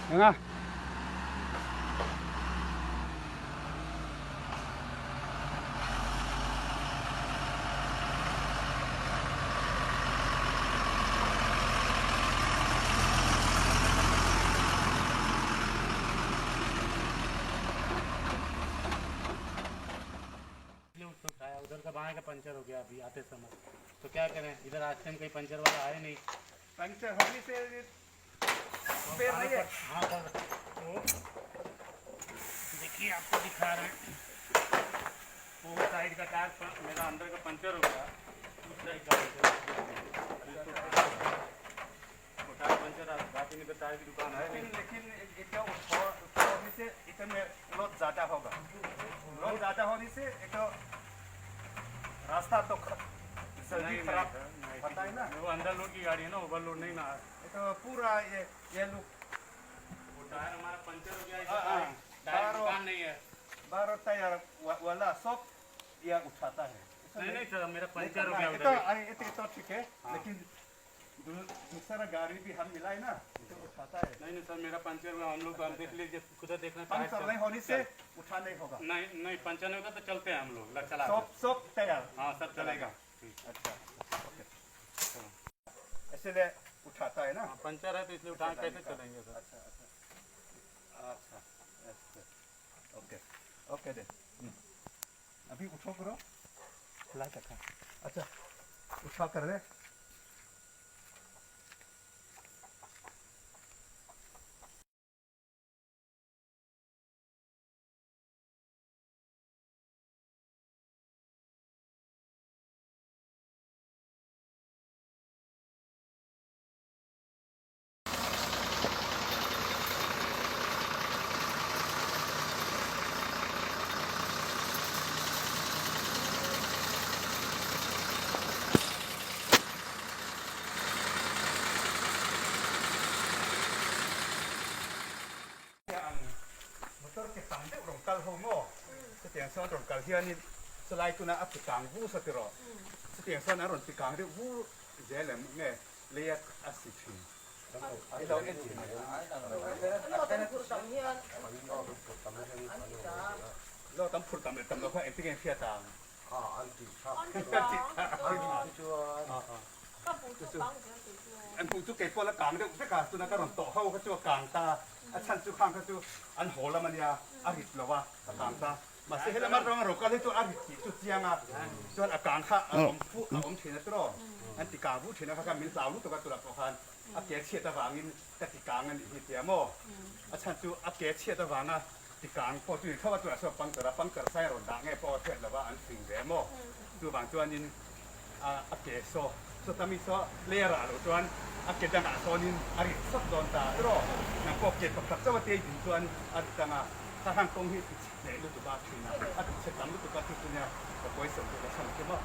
được không? उधर का बाएं का पंचर हो गया अभी आते समय, तो क्या करें? इधर रास्ते में कहीं पंचर वाला आए नहीं। पंचर होने से पैर नहीं है। हाँ तो देखिए आपको दिखा रहे हैं, वो साइड का टायर मेरा अंदर का पंचर हो गया, उस साइड का टायर पंचर बाकी नहीं, तो टायर की दुकान है नहीं। लेकिन इतना होने से इतने लोड ज़्यादा होगा, लोड ज़्यादा होने से एक रास्ता तो जल्दी खराब पता है ना। वो अंडर लोड की गाड़ी है ना, ओवरलोड नहीं ना। तो पूरा ये लुक वो टायर हमारा पंचर हो गया, टायर की दुकान नहीं है। बार टायर वाला सब ये उठाता है। नहीं सर, मेरा पंचर हो गया तो उधर। तो ठीक है, लेकिन दूसरा गाड़ी भी हम मिलाए ना, तो उठाता है। नहीं सर, मेरा पंचर हुआ, हम लोग देख लीजिए, खुद देखना। पंचर नहीं होने से उठा नहीं होगा। नहीं पंचर नहीं होगा तो चलते हैं हम लोग, चला सब तैयार। हाँ सब चलेगा। अच्छा इसलिए उठाता है ना। पंचर है तो इसलिए उठा कैसे चलेंगे सर? अच्छा ओके ओके दे अभी उठो करो, खिला रखा। अच्छा उठा कर ले। motor ke sampai rongkal homo setiang so rongkal dia ni selain tu nak apa kangbu setero setiang so nak rongkal kang dia bu jalan nge lihat asipin itu engine lo tam pur tam lo kau engine yang fiat anh phụ chú kể qua là càng được tất cả tôi nói cái rồng tổ hậu cái chỗ càng ta anh chăn chú khang cái chỗ anh hồ là mình ya ăn thịt là wa càng ta mà sẽ là mà rong rong cái chỗ ăn thịt chút chiang à chỗ ăn càng khác ông chuyện đó đó anh thì càng vũ chuyện đó cái mình sao lúc tôi là có anh kẻ chết ta vàng in cái thì càng anh thịt tiệm mò anh chăn chú anh kẻ chết ta vàng à thì càngพอตื่นเข้ามาตัวส่วนปังกระใส่รถดังไงพอเสร็จแล้วว่าอันสิ่งแหวมดูบางตัวนี้อักเกโซtami so lera lo tuan aket dang asonin ari sak don ta tro na poket pak sa wate din tuan at tanga sa hang kong hi le lu tu ba thina at se tam lu tu ka tu nya ko poi sam tu ka sam ke ma